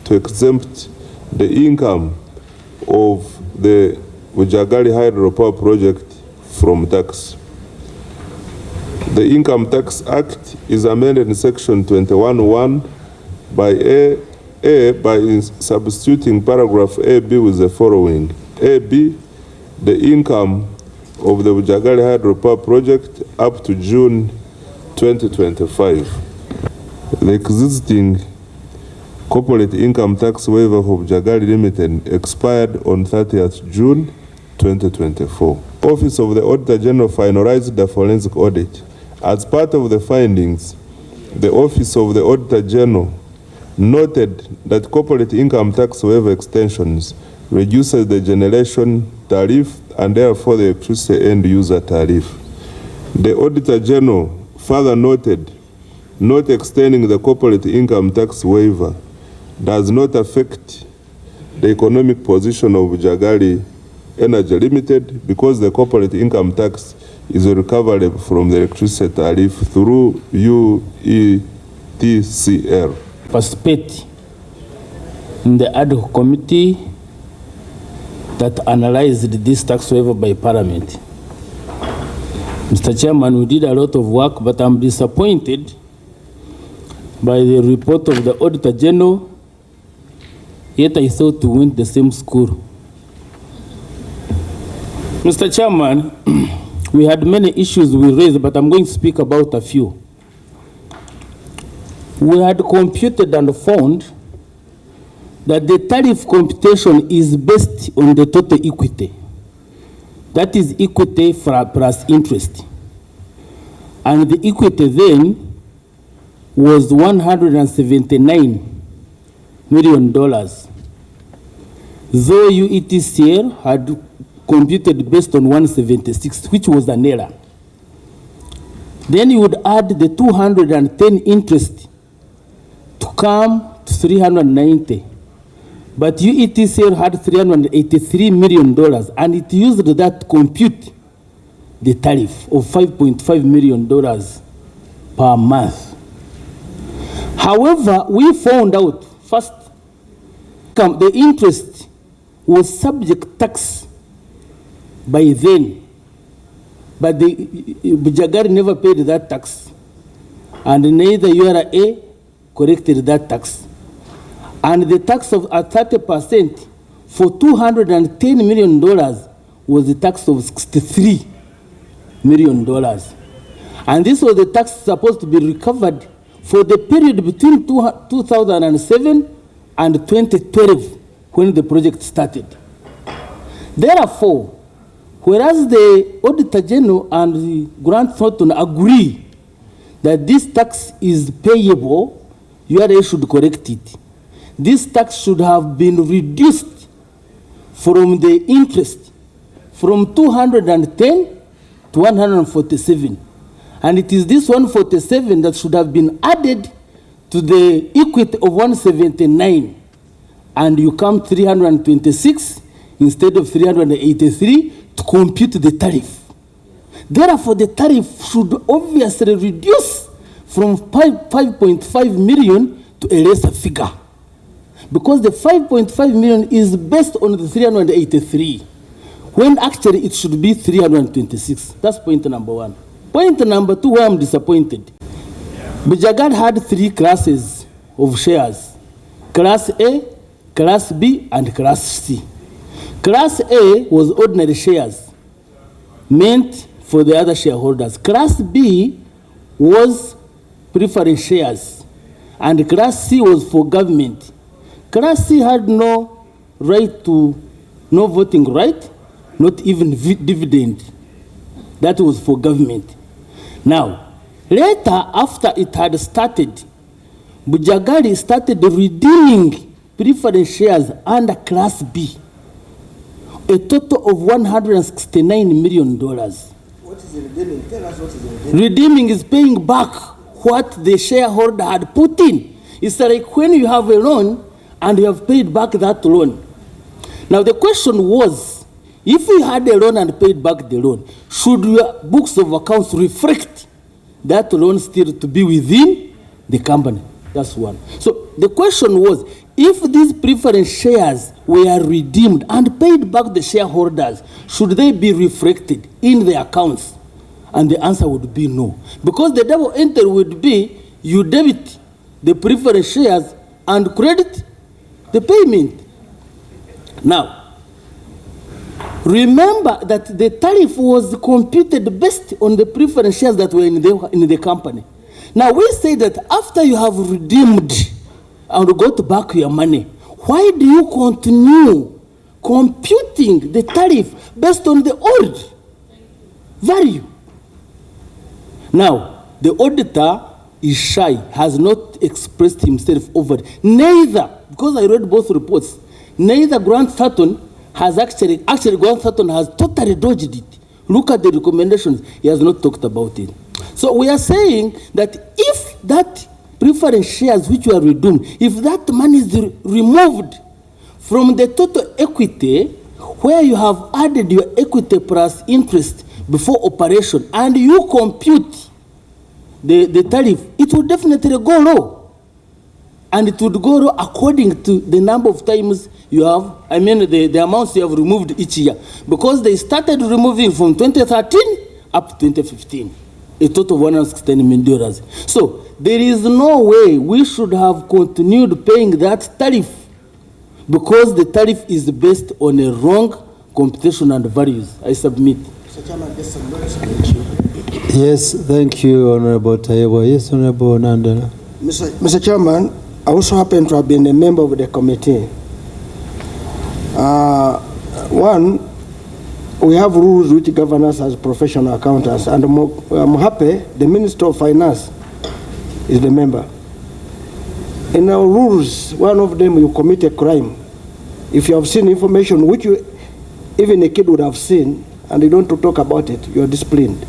to exempt the income of the Bujagali hydropower project from tax. The Income Tax Act is amended in Section 21(1) by A by substituting paragraph AB with the following. AB, the income of the Bujagali hydropower project up to June 2025. The existing corporate income tax waiver for Bujagali Limited expired on 30th June 2024. Office of the Auditor General finalized the forensic audit. As part of the findings, the Office of the Auditor General noted that corporate income tax waiver extensions reduces the generation tariff and therefore the electricity end user tariff. The Auditor General further noted not extending the corporate income tax waiver does not affect the economic position of Bujagali Energy Limited because the corporate income tax is recoverable from the electricity tariff through UETCL. Participate in the ad hoc committee that analyzed this tax waiver by Parliament. Mr. Chairman, we did a lot of work, but I'm disappointed by the report of the Auditor General, yet I thought we went the same school. Mr. Chairman, we had many issues we raised, but I'm going to speak about a few. We had computed and found that the tariff computation is based on the total equity. That is equity plus interest. And the equity then was $179 million. Though UETCL had computed based on 176, which was an error. Then you would add the 210 interest to come to 390. But UETCL had $383 million, and it used that to compute the tariff of $5.5 million per month. However, we found out first, the interest was subject tax by then, but the Bujagali never paid that tax, and neither URA corrected that tax. And the tax of 30% for $210 million was the tax of $63 million. And this was the tax supposed to be recovered for the period between 2007 and 2012 when the project started. Therefore, whereas the Auditor General and the Grant Thornton agree that this tax is payable, URA should correct it. This tax should have been reduced from the interest from 210 to 147. And it is this 147 that should have been added to the equity of 179. And you come 326 instead of 383 to compute the tariff. Therefore, the tariff should obviously reduce from 5.5 million to a lesser figure. Because the 5.5 million is based on the 383, when actually it should be 326. That's point number one. Point number two, where I'm disappointed. Bujagali had 3 classes of shares: Class A, Class B, and Class C. Class A was ordinary shares, meant for the other shareholders. Class B was preference shares, and Class C was for government. Class C had no voting right, not even dividend. That was for government. Now, later, after it had started, Bujagali started redeeming preference shares under Class B, a total of $169 million. What is redeeming? Tell us what is redeeming. Redeeming is paying back what the shareholder had put in. It's like when you have a loan and you have paid back that loan. Now the question was, if you had a loan and paid back the loan, should your books of accounts reflect that loan still to be within the company? That's one. So the question was, if these preference shares were redeemed and paid back the shareholders, should they be reflected in the accounts? And the answer would be no. Because the double entry would be you debit the preference shares and credit the payment. Now, remember that the tariff was computed based on the preference shares that were in the company. Now, we say that after you have redeemed and got back your money, why do you continue computing the tariff based on the old value? Now, the auditor is shy, has not expressed himself over it. Neither, because I read both reports, neither Grant Thornton has actually Grant Thornton has totally dodged it. Look at the recommendations, he has not talked about it. So we are saying that if that preference shares which were redeemed, if that money is removed from the total equity, where you have added your equity plus interest before operation, and you compute the tariff, it will definitely go low. And it would go low according to the number of times you have, the amounts you have removed each year. Because they started removing from 2013 up to 2015, a total of $116 million. So there is no way we should have continued paying that tariff, because the tariff is based on a wrong computation and values. I submit. Mr. Chairman, just some notes. Yes, thank you, Honorable Taiwo. Yes, Honorable Nandala. Mr. Chairman, I also happen to have been a member of the committee. One, we have rules which govern us as professional accountants, and I'm happy the Minister of Finance is the member. In our rules, one of them, you commit a crime. If you have seen information which even a kid would have seen, and you don't talk about it, you are disciplined.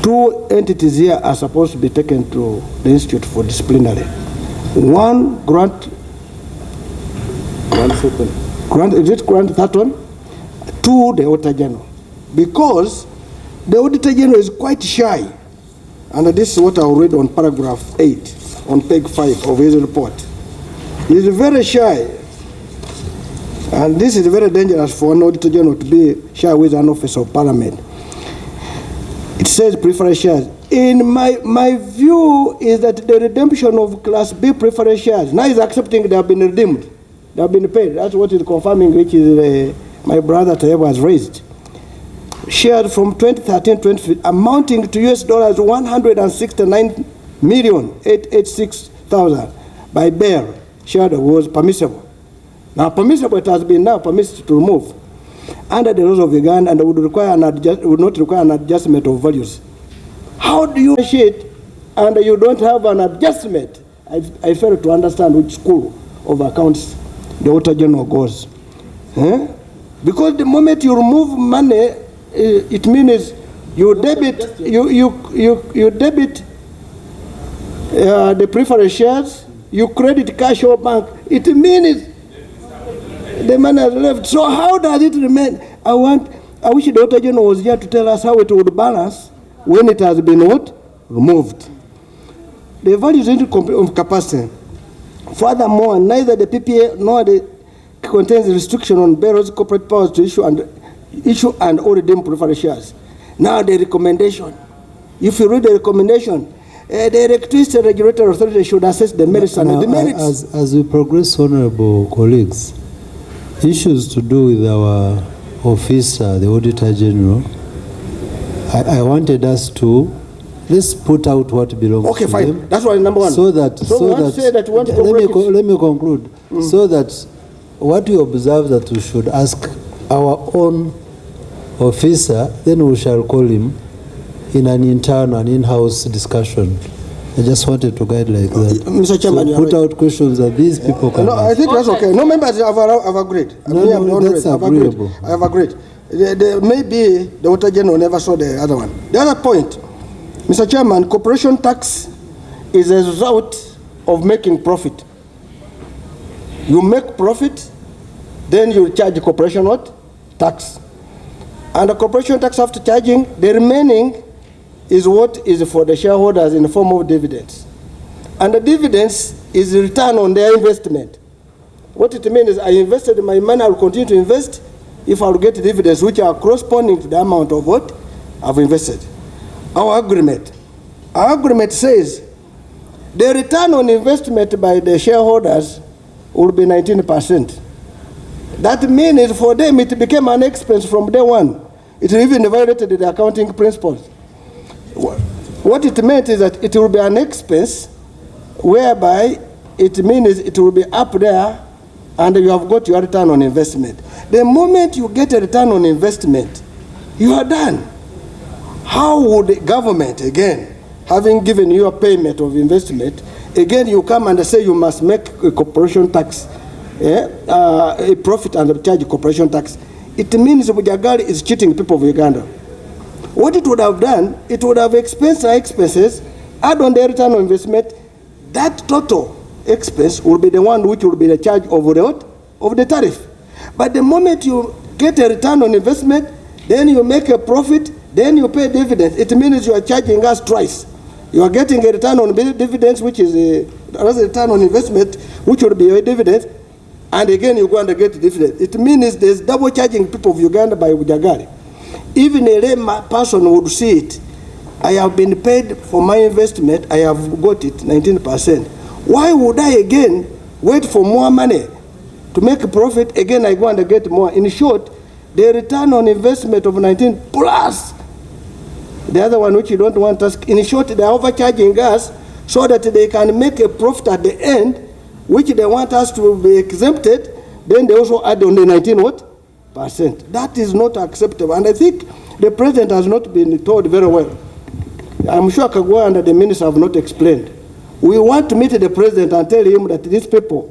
2 entities here are supposed to be taken to the Institute for Disciplinary. One, Grant Thornton. 2, the Auditor General. Because the Auditor General is quite shy. And this is what I'll read on paragraph 8, on page 5 of his report. He is very shy. And this is very dangerous for an Auditor General to be shy with an officer of Parliament. It says preference shares. In my view is that the redemption of Class B preference shares, now is accepting they have been redeemed. They have been paid. That's what is confirming, which is my brother Taiwo has raised. Shared from 2013 to 2015, amounting to US dollars $169,886,000 by Bear. Shared was permissible. Now permissible, it has been now permitted to remove under the laws of Uganda, and would not require an adjustment of values. How do you negotiate and you don't have an adjustment? I fail to understand which school of accounts the Auditor General goes. Because the moment you remove money, it means you debit you debit the preference shares, you credit cash or bank. It means the money has left. So how does it remain? I wish the Auditor General was here to tell us how it would balance when it has been what? Removed. The values of capacity. Furthermore, neither the PPA nor the contains restriction on bearers' corporate powers to issue and or redeem preference shares. Now the recommendation. If you read the recommendation, the Electricity Regulatory Authority should assess the merits and the demerits. As we progress, honorable colleagues, issues to do with our officer, the Auditor General, I wanted us to let's put out what belongs to fine. them. That's why number one. So that let me conclude. So that what we observe that we should ask our own officer, then we shall call him in an internal, an in-house discussion. I just wanted to guide like that. Mr. Chairman, so put out questions that these people can No, I think that's okay. No, members have agreed. That's agreeable. I have agreed. Maybe the Auditor General never saw the other one. The other point, Mr. Chairman, corporation tax is a result of making profit. You make profit, then you charge corporation what? Tax. And the corporation tax after charging, the remaining is what is for the shareholders in the form of dividends. And the dividends is return on their investment. What it means is I invested my money, I will continue to invest if I will get dividends which are corresponding to the amount of what I've invested. Our agreement says the return on investment by the shareholders will be 19%. That means for them it became an expense from day one. It even violated the accounting principles. What it meant is that it will be an expense whereby it means it will be up there and you have got your return on investment. The moment you get a return on investment, you are done. How would the government, again, having given you a payment of investment, again you come and say you must make a corporation tax, a profit and charge corporation tax? It means Bujagali is cheating people of Uganda. What it would have done, it would have expenses, add on the return on investment, that total expense will be the one which will be the charge of the what? Of the tariff. But the moment you get a return on investment, then you make a profit, then you pay dividends. It means you are charging us twice. You are getting a return on dividends, which is a return on investment, which will be a dividend, and again you go and get dividend. It means there's double charging people of Uganda by Bujagali. Even a lay person would see it. I have been paid for my investment, I have got it 19%. Why would I again wait for more money to make a profit? Again, I go and get more. In short, the return on investment of 19 plus the other one which you don't want us. In short, they are overcharging us so that they can make a profit at the end, which they want us to be exempted. Then they also add on the 19%. That is not acceptable. And I think the president has not been told very well. I'm sure Kagwa and the minister have not explained. We want to meet the president and tell him that these people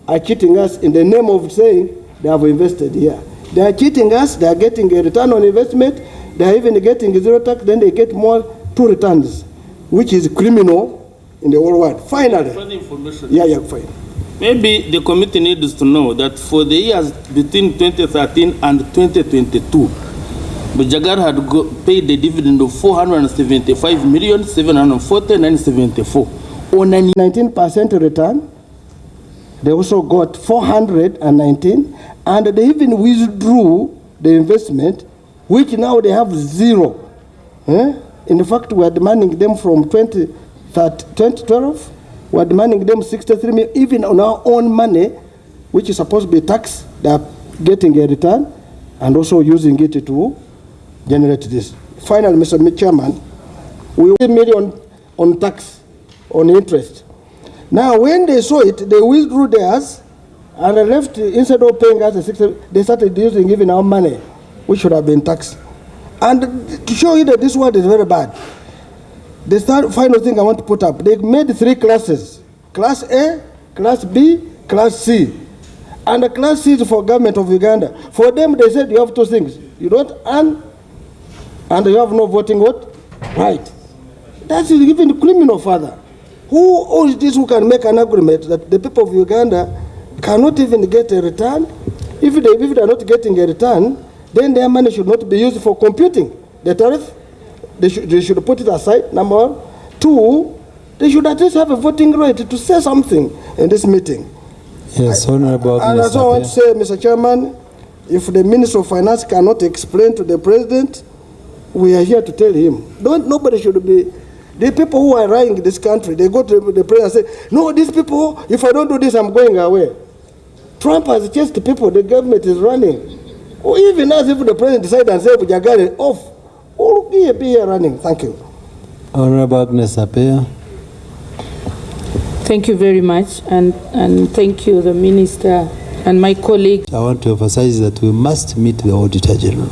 are cheating us in the name of saying they have invested here. They are cheating us, they are getting a return on investment, they are even getting zero tax, then they get more two returns, which is criminal in the whole world. Finally. Further information. Yeah, fine. Maybe the committee needs to know that for the years between 2013 and 2022, Bujagali had paid the dividend of 475,740,974. On a 19% return, they also got 419, and they even withdrew the investment, which now they have zero. In fact, we are demanding them from 2012, we are demanding them 63 million, even on our own money, which is supposed to be tax, they are getting a return and also using it to generate this. Finally, Mr. Chairman, we will million on tax, on interest. Now, when they saw it, they withdrew theirs and they left, instead of paying us the 60, they started using even our money, which should have been taxed. And to show you that this world is very bad, the final thing I want to put up, they made 3 classes: Class A, Class B, Class C. And the Class C is for government of Uganda. For them, they said you have 2 things: you don't earn, and you have no voting right. That's even criminal further. Who is this who can make an agreement that the people of Uganda cannot even get a return? If they are not getting a return, then their money should not be used for computing the tariff. They should put it aside, number 1. 2, they should at least have a voting right to say something in this meeting. Yes, Honorable. And as I want to say, Mr. Chairman, if the Minister of Finance cannot explain to the President, we are here to tell him. Nobody should be. The people who are running this country, they go to the President and say, no, these people, if I don't do this, I'm going away. Trump has chased the people the government is running. Or even as if the President decides and says, Bujagali off, or be here running. Thank you. Honorable Agnes Appiah. Thank you very much, and thank you, the Minister and my colleagues. I want to emphasize that we must meet the Auditor General.